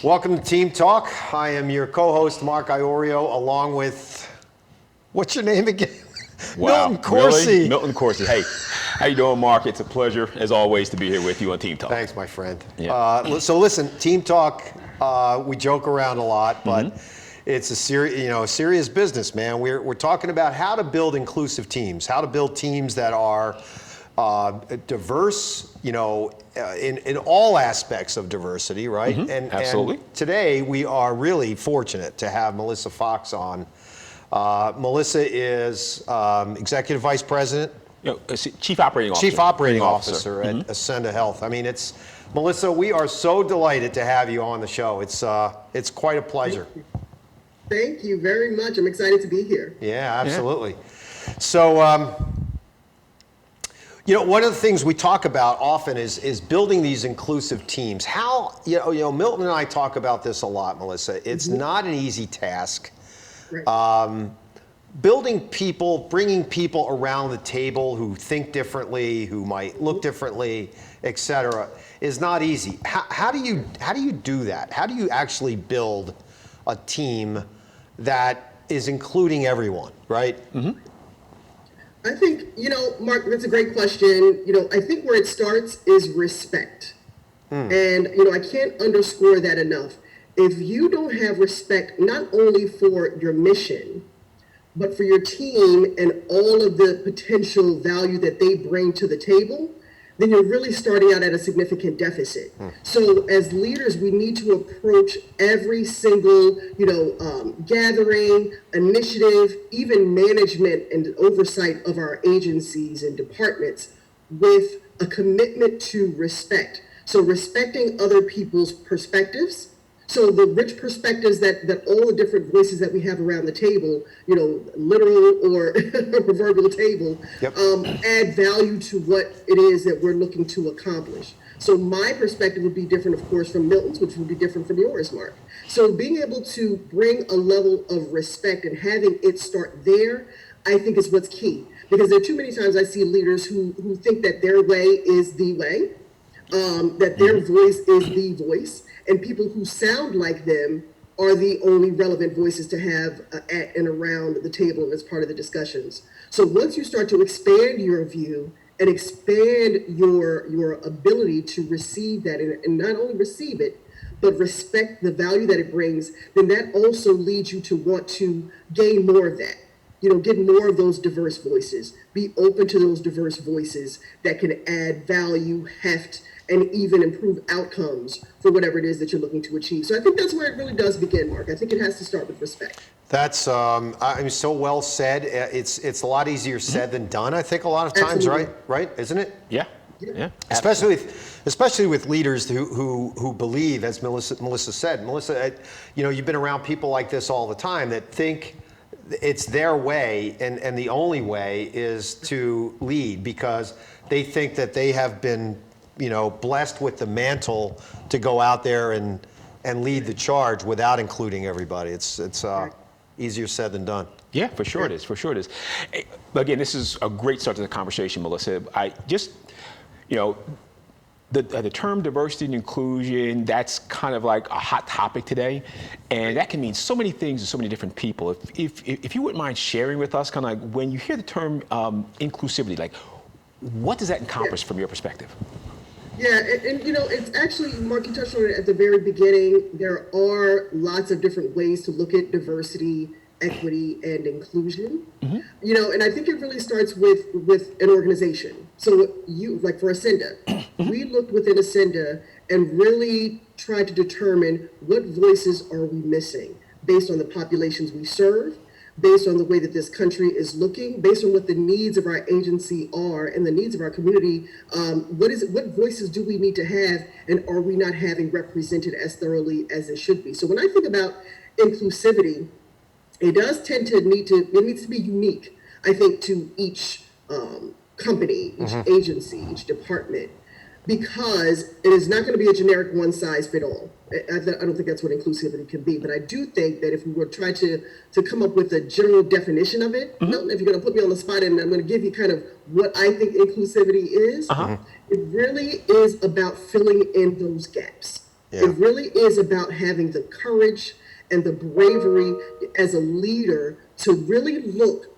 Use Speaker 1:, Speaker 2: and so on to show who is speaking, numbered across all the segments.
Speaker 1: Welcome to Team Talk. I am your co-host, Mark Iorio, along with, what's your name again?
Speaker 2: Wow.
Speaker 1: Milton Corsey.
Speaker 2: Really? Milton Corsey. Hey, how you doing, Mark? It's a pleasure, as always, to be here with you on Team Talk.
Speaker 1: Thanks, my friend.
Speaker 2: Yeah.
Speaker 1: So listen, Team Talk, we joke around a lot, but it's a serious business, man. We're talking about how to build inclusive teams, how to build teams that are diverse, in all aspects of diversity, right?
Speaker 2: Absolutely.
Speaker 1: And today we are really fortunate to have Melissa Fox on. Melissa is Executive Vice President.
Speaker 2: Chief Operating Officer.
Speaker 1: Chief Operating Officer at Acenda Health. I mean, Melissa, we are so delighted to have you on the show. It's quite a pleasure.
Speaker 3: Thank you very much. I'm excited to be here.
Speaker 1: Yeah, absolutely. Yeah. So, one of the things we talk about often is building these inclusive teams. How, Milton and I talk about this a lot, Melissa. It's not an easy task. Right. Building people, bringing people around the table who think differently, who might look differently, et cetera, is not easy. How do you do that? How do you actually build a team that is including everyone, right? Mm-hmm.
Speaker 3: I think, Mark, that's a great question. I think where it starts is respect. And, I can't underscore that enough. If you don't have respect, not only for your mission, but for your team and all of the potential value that they bring to the table, then you're really starting out at a significant deficit. So as leaders, we need to approach every single, gathering, initiative, even management and oversight of our agencies and departments with a commitment to respect. So respecting other people's perspectives. So the rich perspectives that all the different voices that we have around the table, literal or proverbial table, add value to what it is that we're looking to accomplish. So my perspective would be different, of course, from Milton's, which would be different from yours, Mark. So being able to bring a level of respect and having it start there, I think is what's key. Because there are too many times I see leaders who think that their way is the way, that their voice is the voice. And people who sound like them are the only relevant voices to have at and around the table and as part of the discussions. So once you start to expand your view and expand your ability to receive that and not only receive it, but respect the value that it brings, then that also leads you to want to gain more of that. Get more of those diverse voices. Be open to those diverse voices that can add value, heft, and even improve outcomes for whatever it is that you're looking to achieve. So I think that's where it really does begin, Mark. I think it has to start with respect.
Speaker 1: That's so well said. It's a lot easier said than done, I think, a lot of times.
Speaker 3: Absolutely.
Speaker 1: Right? Isn't it?
Speaker 2: Yeah.
Speaker 1: Especially with leaders who believe, as Melissa said. Melissa, you've been around people like this all the time that think it's their way and the only way is to lead because they think that they have been blessed with the mantle to go out there and lead the charge without including everybody. It's easier said than done.
Speaker 2: Yeah, for sure it is. For sure it is. Again, this is a great start to the conversation, Melissa. I just, the term diversity and inclusion, that's kind of like a hot topic today. And that can mean so many things to so many different people. If you wouldn't mind sharing with us, kind of like when you hear the term inclusivity, like what does that encompass from your perspective?
Speaker 3: Yeah, and it's actually, Mark, you touched on it at the very beginning. There are lots of different ways to look at diversity, equity, and inclusion. And I think it really starts with an organization. So like for Acenda, we looked within Acenda and really tried to determine what voices are we missing based on the populations we serve, based on the way that this country is looking, based on what the needs of our agency are and the needs of our community. What voices do we need to have, and are we not having represented as thoroughly as it should be? So when I think about inclusivity, it does tend to it needs to be unique, I think, to each company, each agency, each department, because it is not going to be a generic one size fit all. I don't think that's what inclusivity can be, but I do think that if we were to try to come up with a general definition of it, Milton, if you're going to put me on the spot and I'm going to give you kind of what I think inclusivity is, it really is about filling in those gaps.
Speaker 1: Yeah.
Speaker 3: It really is about having the courage and the bravery as a leader to really look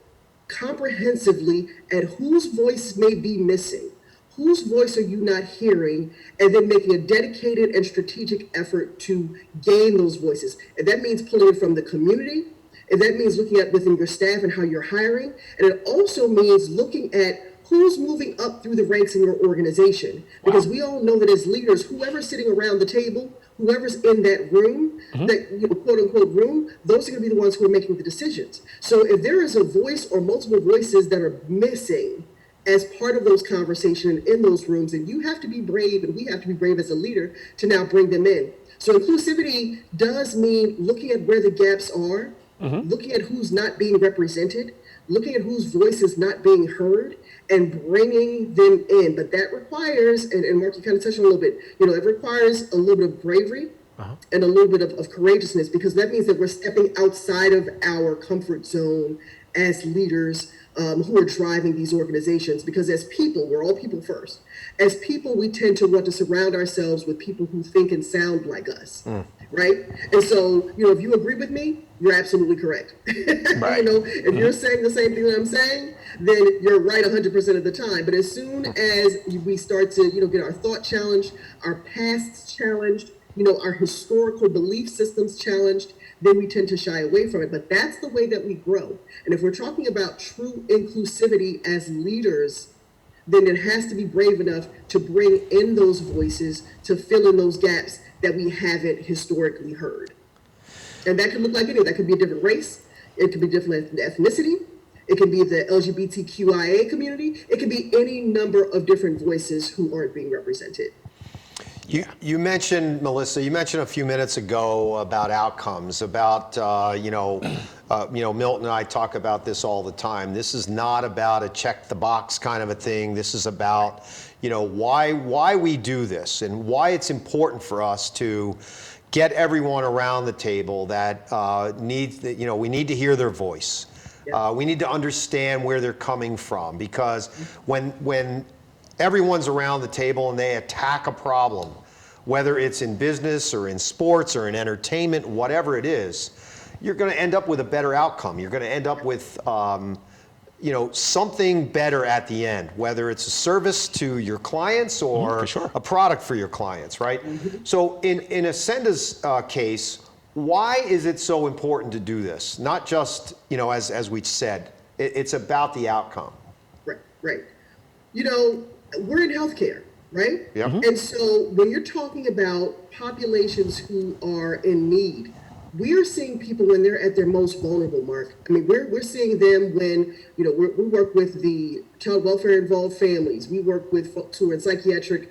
Speaker 3: comprehensively at whose voice may be missing, whose voice are you not hearing, and then making a dedicated and strategic effort to gain those voices. And that means pulling it from the community, and that means looking at within your staff and how you're hiring, and it also means looking at who's moving up through the ranks in your organization. Because we all know that as leaders, whoever's sitting around the table, whoever's in that room, that quote unquote room, those are going to be the ones who are making the decisions. So if there is a voice or multiple voices that are missing as part of those conversations in those rooms, then you have to be brave, and we have to be brave as a leader to now bring them in. So inclusivity does mean looking at where the gaps are, looking at who's not being represented, looking at whose voice is not being heard, and bringing them in. But that requires, and Mark, you kind of touched on a little bit, it requires a little bit of bravery and a little bit of courageousness, because that means that we're stepping outside of our comfort zone as leaders who are driving these organizations. Because as people, we're all people first. As people, we tend to want to surround ourselves with people who think and sound like us, right? And so, if you agree with me, you're absolutely correct.
Speaker 2: Right.
Speaker 3: If you're saying the same thing that I'm saying, then you're right 100% of the time. But as soon as we start to, get our thought challenged, our pasts challenged, our historical belief systems challenged, then we tend to shy away from it. But that's the way that we grow. And if we're talking about true inclusivity as leaders, then it has to be brave enough to bring in those voices to fill in those gaps that we haven't historically heard. And that could look like anything. That could be a different race. It could be different ethnicity. It can be the LGBTQIA community. It could be any number of different voices who aren't being represented.
Speaker 1: You mentioned, Melissa, a few minutes ago about outcomes, about, Milton and I talk about this all the time. This is not about a check the box kind of a thing. This is about, why we do this and why it's important for us to get everyone around the table that we need to hear their voice.
Speaker 3: Yeah.
Speaker 1: We need to understand where they're coming from, because when everyone's around the table and they attack a problem, whether it's in business or in sports or in entertainment, whatever it is, you're going to end up with a better outcome. You're going to end up with something better at the end, whether it's a service to your clients or a product for your clients, right? So in Acenda's case, why is it so important to do this? Not just, as we said, it's about the outcome.
Speaker 3: Right. We're in healthcare, right?
Speaker 1: Yeah.
Speaker 3: And so when you're talking about populations who are in need, we are seeing people when they're at their most vulnerable, Mark. I mean, we're seeing them when, we work with the child welfare involved families. We work with folks who are in psychiatric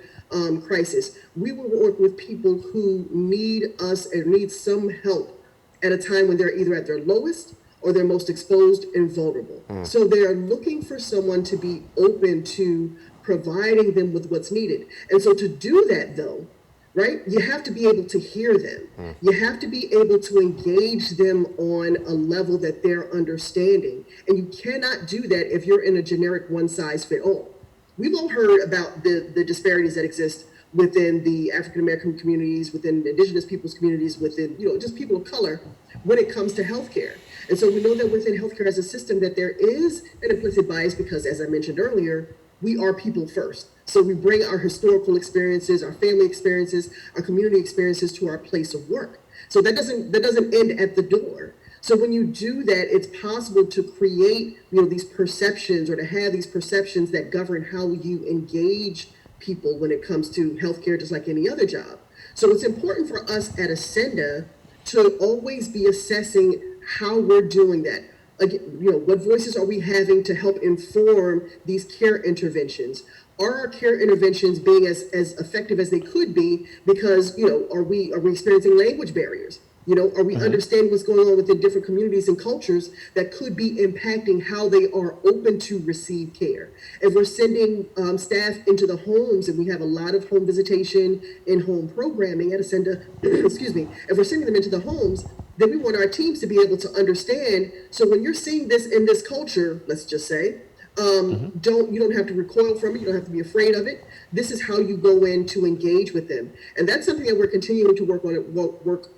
Speaker 3: crisis. We will work with people who need us and need some help at a time when they're either at their lowest or they're most exposed and vulnerable. So they are looking for someone to be open to providing them with what's needed. And so to do that, though, right, you have to be able to hear them. You have to be able to engage them on a level that they're understanding. And you cannot do that if you're in a generic one-size-fits-all. We've all heard about the disparities that exist within the African-American communities, within indigenous people's communities, within, just people of color when it comes to healthcare. And so we know that within healthcare as a system that there is an implicit bias because, as I mentioned earlier, we are people first. So we bring our historical experiences, our family experiences, our community experiences to our place of work. So that doesn't end at the door. So when you do that, it's possible to create, these perceptions, or to have these perceptions that govern how you engage people when it comes to healthcare, just like any other job. So it's important for us at Acenda to always be assessing how we're doing that. Again, what voices are we having to help inform these care interventions? Are our care interventions being as effective as they could be? Because, are we experiencing language barriers? Are we understanding what's going on within different communities and cultures that could be impacting how they are open to receive care? If we're sending staff into the homes, and we have a lot of home visitation and home programming at Acenda, excuse me, if we're sending them into the homes, then we want our teams to be able to understand. So when you're seeing this in this culture, let's just say, You don't have to recoil from it. You don't have to be afraid of it. This is how you go in to engage with them. And that's something that we're continuing to work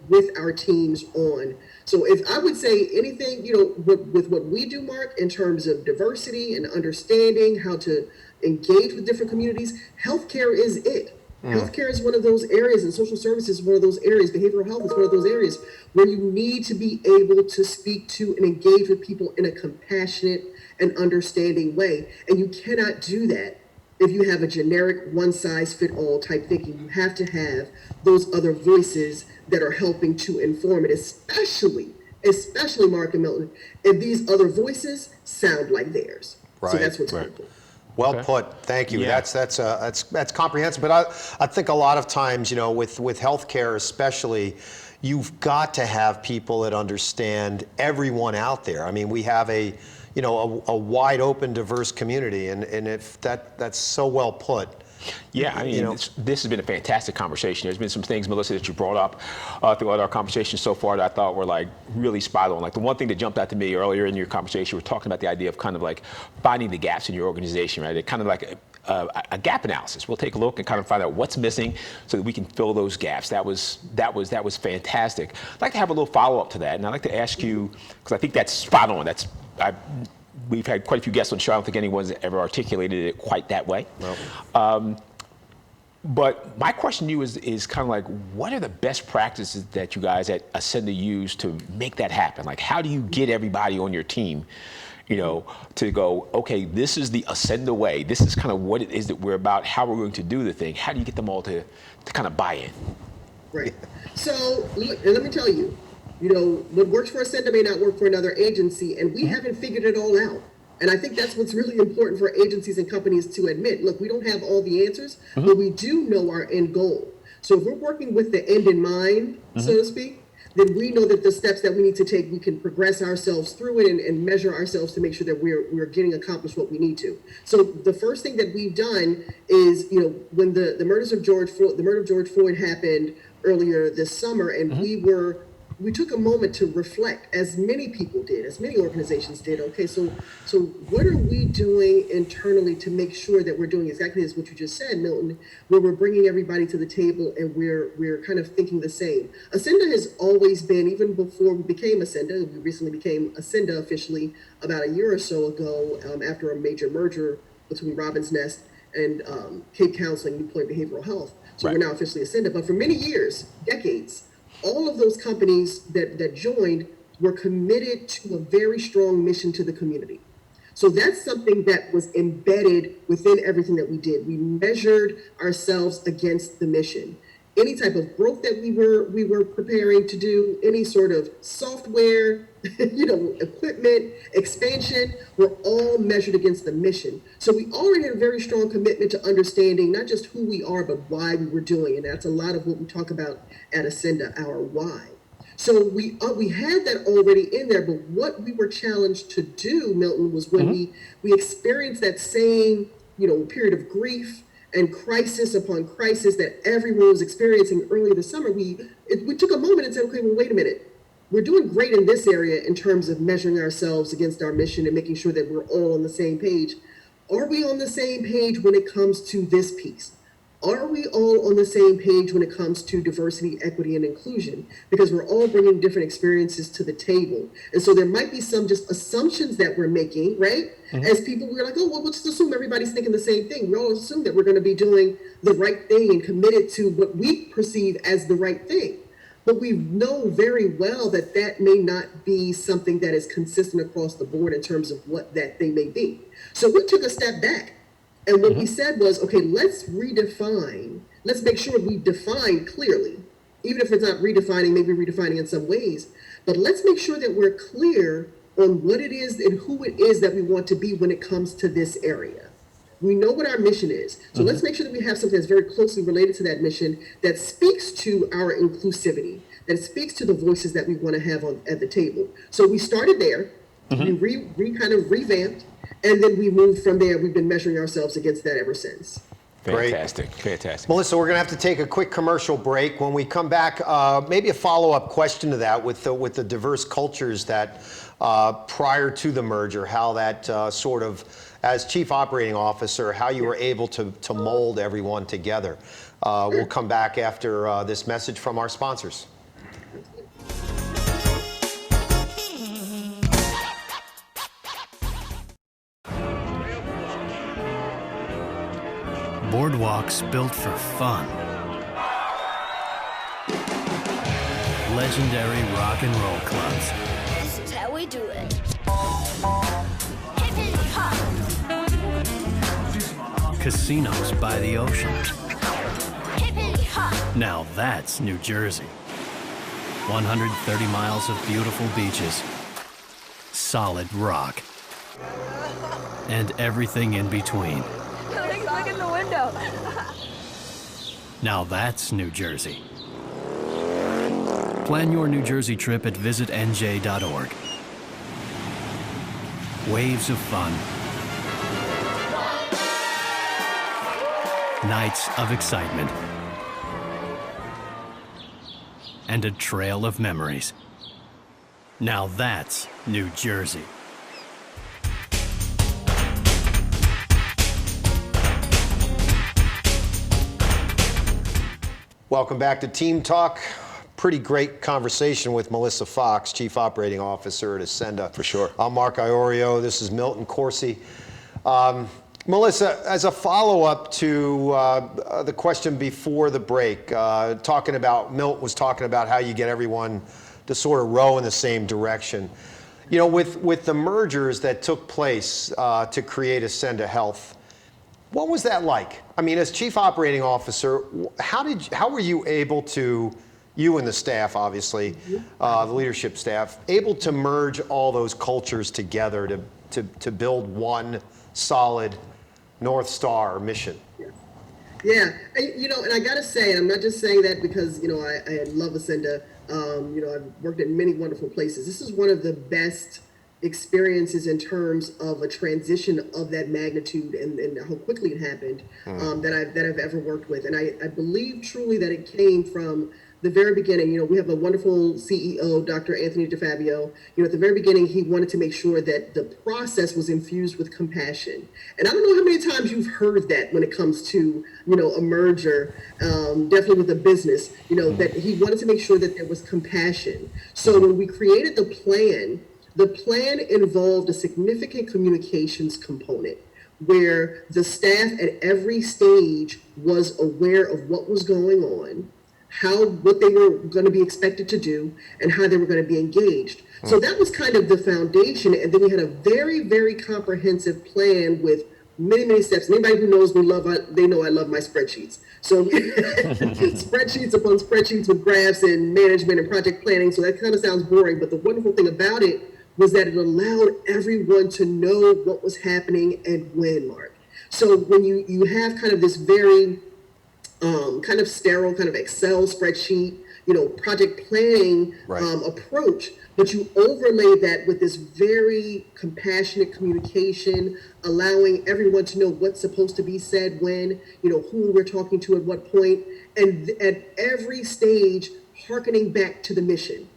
Speaker 3: with our teams on. So if I would say anything, with what we do, Mark, in terms of diversity and understanding how to engage with different communities, healthcare is it. Healthcare is one of those areas, and social services is one of those areas. Behavioral health is one of those areas where you need to be able to speak to and engage with people in a compassionate and understanding way. And you cannot do that if you have a generic one-size-fit-all type thinking. You have to have those other voices that are helping to inform it, especially Mark and Milton, if these other voices sound like theirs.
Speaker 1: Right.
Speaker 3: So that's what's helpful.
Speaker 1: Well put. Thank you.
Speaker 2: Yeah.
Speaker 1: That's comprehensive. But I think a lot of times, with healthcare especially, you've got to have people that understand everyone out there. I mean, we have a wide open, diverse community, and if that's so well put.
Speaker 2: Yeah, I mean, this has been a fantastic conversation. There's been some things, Melissa, that you brought up throughout our conversation so far that I thought were like really spot on. Like the one thing that jumped out to me earlier in your conversation, we were talking about the idea of kind of like finding the gaps in your organization, right? It kind of like a gap analysis. We'll take a look and kind of find out what's missing so that we can fill those gaps. That was fantastic. I'd like to have a little follow-up to that, and I'd like to ask you, because I think that's spot on. We've had quite a few guests on the show. I don't think anyone's ever articulated it quite that way. No. But my question to you is kind of like, what are the best practices that you guys at Acenda use to make that happen? Like, how do you get everybody on your team, to go, okay, this is the Acenda way. This is kind of what it is that we're about, how we're going to do the thing. How do you get them all to kind of buy in?
Speaker 3: Right. So let me tell you, what works for Acenda may not work for another agency, and we haven't figured it all out. And I think that's what's really important for agencies and companies to admit. Look, we don't have all the answers, but we do know our end goal. So if we're working with the end in mind, so to speak, then we know that the steps that we need to take, we can progress ourselves through it and measure ourselves to make sure that we're getting accomplished what we need to. So the first thing that we've done is, when the murder of George Floyd happened earlier this summer, and we took a moment to reflect, as many people did, as many organizations did. Okay, so what are we doing internally to make sure that we're doing exactly as what you just said, Milton, where we're bringing everybody to the table and we're kind of thinking the same. Acenda has always been, even before we became Acenda, we recently became Acenda officially about a year or so ago, after a major merger between Robin's Nest and Cape Counseling, New Point Behavioral Health. So We're now officially Acenda. But for many years, decades, all of those companies that joined were committed to a very strong mission to the community. So that's something that was embedded within everything that we did. We measured ourselves against the mission. Any type of growth that we were preparing to do, any sort of software, equipment, expansion, were all measured against the mission. So we already had a very strong commitment to understanding not just who we are, but why we were doing. And that's a lot of what we talk about at Acenda, our why. So we had that already in there, but what we were challenged to do, Milton, was when we experienced that same, period of grief and crisis upon crisis that everyone was experiencing earlier this summer, we took a moment and said, okay, well, wait a minute. We're doing great in this area in terms of measuring ourselves against our mission and making sure that we're all on the same page. Are we on the same page when it comes to this piece? Are we all on the same page when it comes to diversity, equity, and inclusion? Because we're all bringing different experiences to the table. And so there might be some just assumptions that we're making, right? As people, we're like, oh, well, let's assume everybody's thinking the same thing. We all assume that we're going to be doing the right thing and committed to what we perceive as the right thing. But we know very well that that may not be something that is consistent across the board in terms of what that thing may be. So we took a step back. And what we said was, okay, let's make sure we define clearly, even if it's not redefining, maybe redefining in some ways, but let's make sure that we're clear on what it is and who it is that we want to be when it comes to this area. We know what our mission is. So let's make sure that we have something that's very closely related to that mission that speaks to our inclusivity, that speaks to the voices that we want to have at the table. So we started there, we kind of revamped, and then we moved from there. We've been measuring ourselves against that ever since.
Speaker 2: Fantastic, fantastic.
Speaker 1: Melissa, we're going to have to take a quick commercial break. When we come back, maybe a follow-up question to that with the diverse cultures that prior to the merger, how that sort of, as Chief Operating Officer, how you were able to mold everyone together. We'll come back after this message from our sponsors.
Speaker 4: Boardwalks built for fun. Legendary rock and roll clubs.
Speaker 5: This is how we do it. Hippity hop.
Speaker 4: Casinos by the ocean.
Speaker 5: Hippity hop.
Speaker 4: Now that's New Jersey. 130 miles of beautiful beaches. Solid rock. And everything in between.
Speaker 5: Look in the window.
Speaker 4: Now that's New Jersey. Plan your New Jersey trip at visitnj.org. Waves of fun. Nights of excitement. And a trail of memories. Now that's New Jersey.
Speaker 1: Welcome back to Team Talk. Pretty great conversation with Melissa Fox, Chief Operating Officer at Acenda.
Speaker 2: For sure.
Speaker 1: I'm Mark Iorio. This is Milton Corsey. Melissa, as a follow-up to the question before the break, Milton was talking about how you get everyone to sort of row in the same direction. You know, with the mergers that took place to create Acenda Health, what was that like? I mean, as Chief Operating Officer, how were you able to, you and the staff, obviously, the leadership staff, able to merge all those cultures together to build one solid North Star mission?
Speaker 3: Yeah, and I gotta say, and I'm not just saying that because, I love Acenda. I've worked at many wonderful places. This is one of the best experiences in terms of a transition of that magnitude and how quickly it happened that I've ever worked with. And I believe truly that it came from the very beginning. We have a wonderful CEO, Dr. Anthony DeFabio. At the very beginning, he wanted to make sure that the process was infused with compassion. And I don't know how many times you've heard that when it comes to, a merger, definitely with a business, that he wanted to make sure that there was compassion. So when we created the plan involved a significant communications component where the staff at every stage was aware of what was going on, what they were going to be expected to do, and how they were going to be engaged. So that was kind of the foundation. And then we had a very, very comprehensive plan with many, many steps. Anybody who knows me, they know I love my spreadsheets. So spreadsheets upon spreadsheets with graphs and management and project planning. So that kind of sounds boring, but the wonderful thing about it was that it allowed everyone to know what was happening and when, Mark. So when you have kind of this very kind of sterile kind of Excel spreadsheet, project planning approach, but you overlay that with this very compassionate communication, allowing everyone to know what's supposed to be said when, who we're talking to at what point, and at every stage, hearkening back to the mission,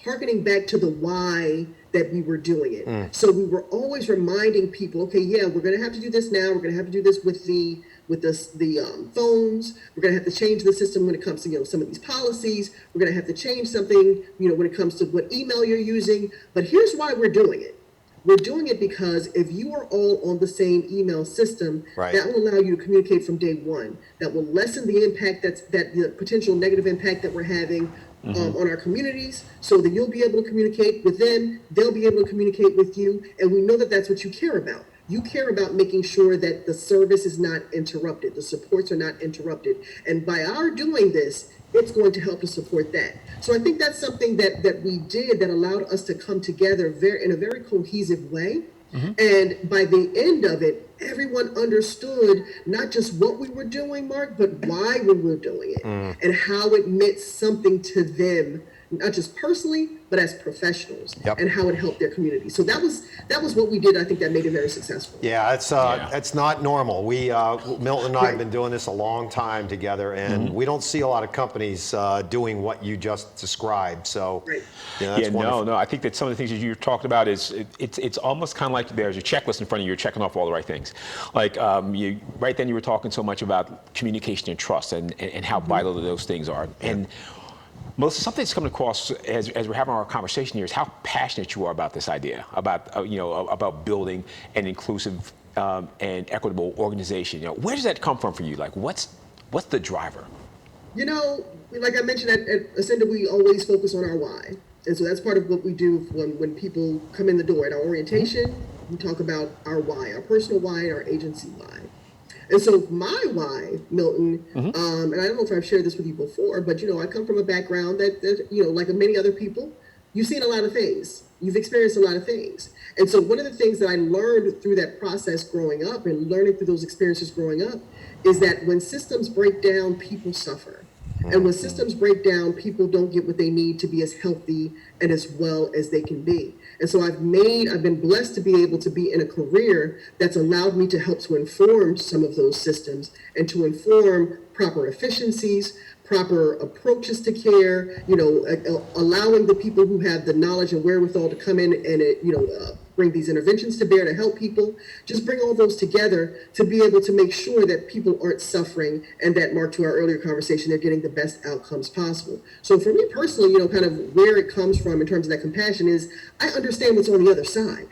Speaker 3: hearkening back to the why that we were doing it. So we were always reminding people, okay, yeah, we're going to have to do this now. We're going to have to do this with the phones. We're going to have to change the system when it comes to, some of these policies. We're going to have to change something, when it comes to what email you're using. But here's why we're doing it. We're doing it because if you are all on the same email system, that will allow you to communicate from day one. That will lessen the impact the potential negative impact that we're having on our communities, so that you'll be able to communicate with them, they'll be able to communicate with you, and we know that that's what you care about. You care about making sure that the service is not interrupted, the supports are not interrupted, and by our doing this, it's going to help to support that. So I think that's something that we did that allowed us to come together in a very cohesive way. And by the end of it, everyone understood not just what we were doing, Mark, but why we were doing it and how it meant something to them, not just personally, but as professionals,
Speaker 1: Yep.
Speaker 3: and how it helped their community. So that was what we did. I think that made it very successful.
Speaker 1: Yeah, it's not normal. We Milton and I have been doing this a long time together, and we don't see a lot of companies doing what you just described. So,
Speaker 3: Right.
Speaker 1: that's wonderful.
Speaker 2: No. I think that some of the things that you're talking about is it's almost kind of like there's a checklist in front of you. You're checking off all the right things. Like right then you were talking so much about communication and trust and how vital those things are. And Melissa, something that's coming across as we're having our conversation here is how passionate you are about this idea, about about building an inclusive and equitable organization. Where does that come from for you? Like, what's the driver?
Speaker 3: Like I mentioned at Acenda, we always focus on our why. And so that's part of what we do when people come in the door. At our orientation, we talk about our why, our personal why, and our agency why. And so my why, Milton, and I don't know if I've shared this with you before, but I come from a background that like many other people, you've seen a lot of things. You've experienced a lot of things. And so one of the things that I learned through that process growing up and learning through those experiences growing up is that when systems break down, people suffer. And when systems break down, people don't get what they need to be as healthy and as well as they can be. And so I've been blessed to be able to be in a career that's allowed me to help to inform some of those systems and to inform proper efficiencies, proper approaches to care, allowing the people who have the knowledge and wherewithal to come in and, bring these interventions to bear to help people, just bring all those together to be able to make sure that people aren't suffering and that, Mark, to our earlier conversation, they're getting the best outcomes possible. So for me personally, kind of where it comes from in terms of that compassion is I understand what's on the other side.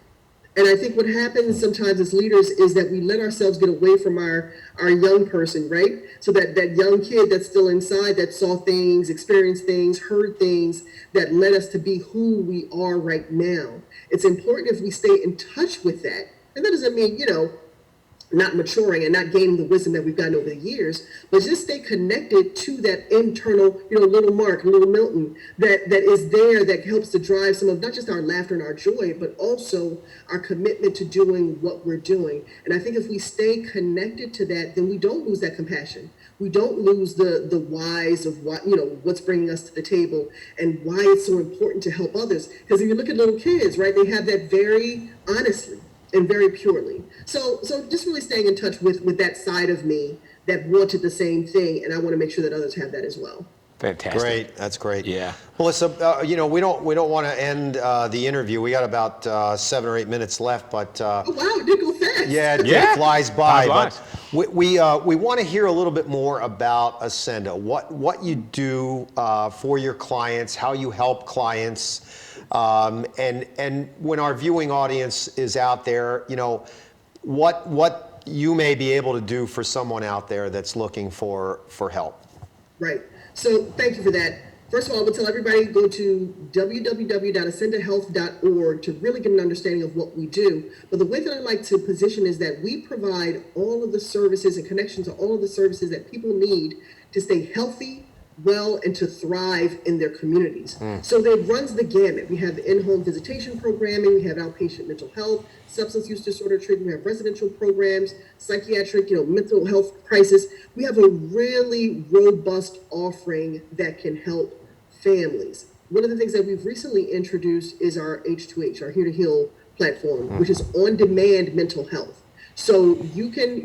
Speaker 3: And I think what happens sometimes as leaders is that we let ourselves get away from our young person, right? So that young kid that's still inside that saw things, experienced things, heard things that led us to be who we are right now. It's important if we stay in touch with that. And that doesn't mean, not maturing and not gaining the wisdom that we've gotten over the years, but just stay connected to that internal, little Mark, little Milton, that is there, that helps to drive some of not just our laughter and our joy, but also our commitment to doing what we're doing. And I think if we stay connected to that, then we don't lose that compassion. We don't lose the whys of what, what's bringing us to the table and why it's so important to help others. Because if you look at little kids, right, they have that very honestly and very purely. So just really staying in touch with that side of me that wanted the same thing, and I want to make sure that others have that as well.
Speaker 2: Fantastic.
Speaker 1: Great, that's great.
Speaker 2: Yeah.
Speaker 1: Melissa, we don't want to end the interview. We got about 7 or 8 minutes left, but
Speaker 3: Oh wow, it did go fast.
Speaker 1: yeah, it flies by.
Speaker 2: Time flies.
Speaker 1: But we want to hear a little bit more about Acenda, what you do for your clients, how you help clients. And when our viewing audience is out there, what you may be able to do for someone out there that's looking for help.
Speaker 3: Right. So thank you for that. First of all, I would tell everybody go to www.acendahealth.org to really get an understanding of what we do. But the way that I like to position is that we provide all of the services and connections to all of the services that people need to stay healthy, well, and to thrive in their communities. So that runs the gamut. We have the in-home visitation programming, we have outpatient mental health, substance use disorder treatment, we have residential programs, psychiatric, mental health crisis. We have a really robust offering that can help families. One of the things that we've recently introduced is our H2H, our Here to Heal platform, which is on-demand mental health. So you can,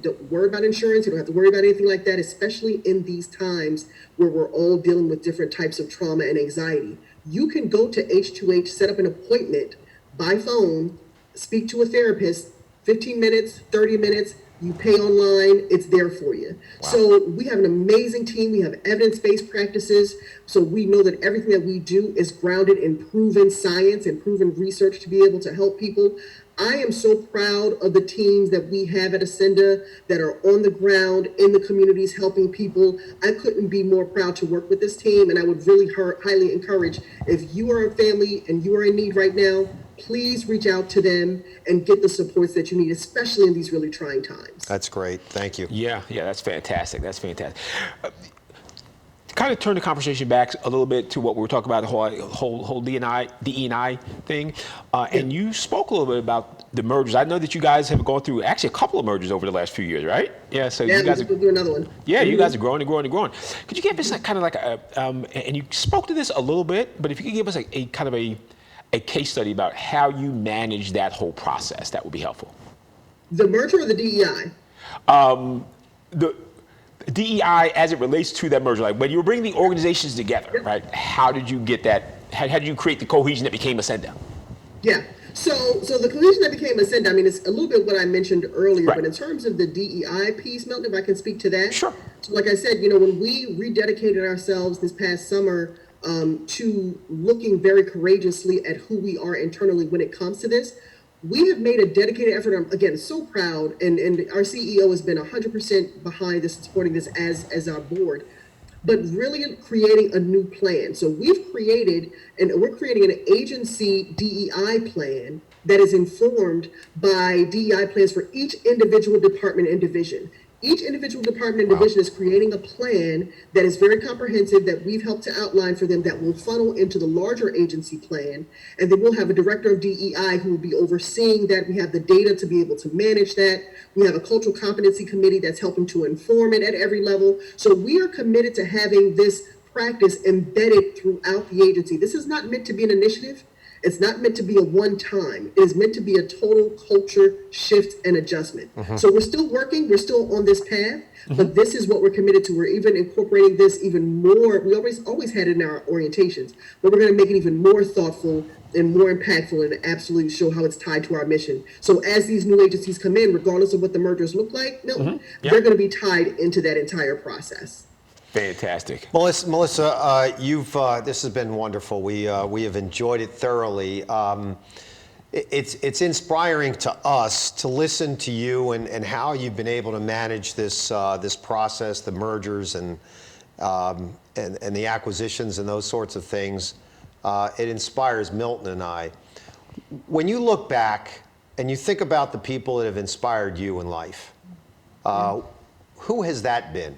Speaker 3: don't worry about insurance. You don't have to worry about anything like that, especially in these times where we're all dealing with different types of trauma and anxiety. You can go to H2H, set up an appointment by phone, speak to a therapist, 15 minutes, 30 minutes, you pay online, it's there for you. Wow. So we have an amazing team. We have evidence-based practices. So we know that everything that we do is grounded in proven science and proven research to be able to help people. I am so proud of the teams that we have at Acenda that are on the ground in the communities helping people. I couldn't be more proud to work with this team, and I would really highly encourage, if you are a family and you are in need right now, please reach out to them and get the supports that you need, especially in these really trying times.
Speaker 1: That's great. Thank you.
Speaker 2: Yeah, that's fantastic. That's fantastic. kind of turn the conversation back a little bit to what we were talking about, the whole DE&I thing. And you spoke a little bit about the mergers. I know that you guys have gone through actually a couple of mergers over the last few years, right? Yeah, so you guys
Speaker 3: we'll do another one.
Speaker 2: Yeah, you guys are growing and growing and growing. Could you give us kind of like and you spoke to this a little bit, but if you could give us a kind of a case study about how you manage that whole process, that would be helpful.
Speaker 3: The merger or the DEI?
Speaker 2: The DEI as it relates to that merger, like when you were bringing the organizations together, right? How did you get that? How did you create the cohesion that became Acenda?
Speaker 3: Yeah. So the cohesion that became Acenda, I mean, it's a little bit what I mentioned earlier,
Speaker 2: Right.
Speaker 3: but in terms of the DEI piece, Milton, if I can speak to that.
Speaker 2: Sure.
Speaker 3: So like I said, when we rededicated ourselves this past summer to looking very courageously at who we are internally when it comes to this, we have made a dedicated effort. I'm, again, so proud, and our CEO has been 100% behind this, supporting this as our board, but really creating a new plan. So we've created, and we're creating an agency DEI plan that is informed by DEI plans for each individual department and division. Each individual department and division is creating a plan that is very comprehensive that we've helped to outline for them that will funnel into the larger agency plan. And then we'll have a director of DEI who will be overseeing that. We have the data to be able to manage that. We have a cultural competency committee that's helping to inform it at every level. So we are committed to having this practice embedded throughout the agency. This is not meant to be an initiative. It's not meant to be a one-time. It is meant to be a total culture shift and adjustment. So we're still working. We're still on this path, but this is what we're committed to. We're even incorporating this even more. We always had it in our orientations, but we're going to make it even more thoughtful and more impactful and absolutely show how it's tied to our mission. So as these new agencies come in, regardless of what the mergers look like, Milton, they're going to be tied into that entire process.
Speaker 2: Fantastic.
Speaker 1: Melissa, this has been wonderful. We have enjoyed it thoroughly. It's inspiring to us to listen to you and how you've been able to manage this process, the mergers and the acquisitions and those sorts of things. It inspires Milton and I. When you look back and you think about the people that have inspired you in life, who has that been?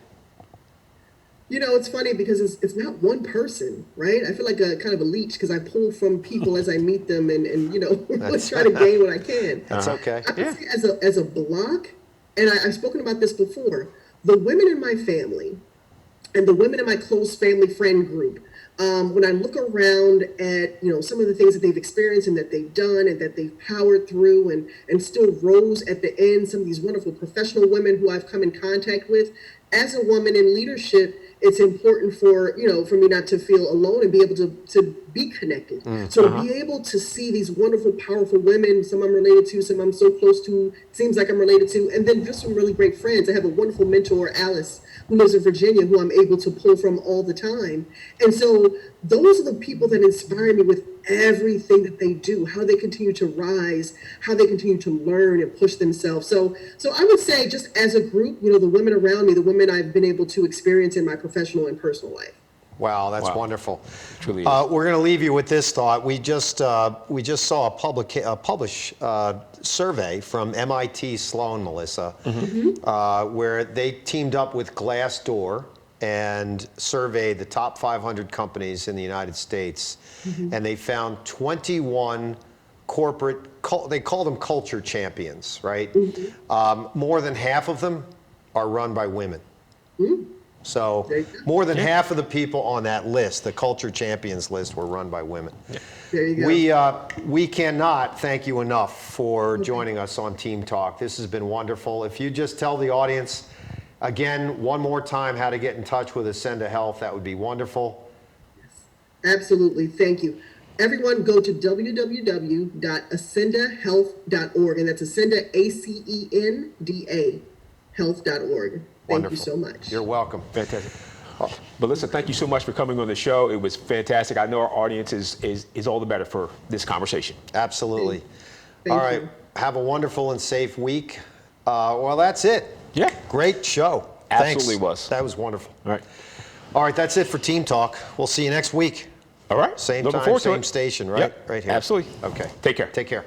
Speaker 3: It's funny because it's not one person, right? I feel like a kind of a leech because I pull from people as I meet them and try to gain what I can.
Speaker 1: That's okay.
Speaker 3: I would say as a block, and I've spoken about this before, the women in my family and the women in my close family friend group, when I look around at, some of the things that they've experienced and that they've done and that they've powered through and still rose at the end, some of these wonderful professional women who I've come in contact with, as a woman in leadership, it's important for me not to feel alone and be able to be connected. So to be able to see these wonderful, powerful women, some I'm related to, some I'm so close to, seems like I'm related to, and then just some really great friends. I have a wonderful mentor, Alice, who lives in Virginia, who I'm able to pull from all the time. And so those are the people that inspire me with everything that they do, how they continue to rise, how they continue to learn and push themselves. So I would say just as a group, the women around me, the women I've been able to experience in my professional and personal life.
Speaker 1: Wow, that's wonderful.
Speaker 2: Truly is.
Speaker 1: We're going to leave you with this thought. We just saw a published survey from MIT Sloan, Melissa, where they teamed up with Glassdoor and surveyed the top 500 companies in the United States, and they found 21 corporate, they call them culture champions, right? More than half of them are run by women. So more than half of the people on that list, the culture champions list, were run by women.
Speaker 3: There you go.
Speaker 1: We cannot thank you enough for joining us on Team Talk. This has been wonderful. If you just tell the audience again one more time how to get in touch with Acenda Health, that would be wonderful.
Speaker 3: Absolutely. Thank you. Everyone go to www.acendahealth.org, and that's Acenda, ACENDA, health.org. Thank you so much.
Speaker 1: You're welcome.
Speaker 2: Fantastic. Melissa, thank you so much for coming on the show. It was fantastic. I know our audience is all the better for this conversation.
Speaker 1: Absolutely.
Speaker 3: Thank
Speaker 1: All right.
Speaker 3: you.
Speaker 1: Have a wonderful and safe week. Well, that's it.
Speaker 2: Yeah.
Speaker 1: Great show.
Speaker 2: Absolutely
Speaker 1: Thanks.
Speaker 2: was.
Speaker 1: That was wonderful.
Speaker 2: All right.
Speaker 1: All right. That's it for Team Talk. We'll see you next week.
Speaker 2: All right.
Speaker 1: Same
Speaker 2: Looking
Speaker 1: time,
Speaker 2: forward to
Speaker 1: same
Speaker 2: it.
Speaker 1: station, right?
Speaker 2: Yep.
Speaker 1: Right here.
Speaker 2: Absolutely.
Speaker 1: Okay.
Speaker 2: Take care.
Speaker 1: Take care.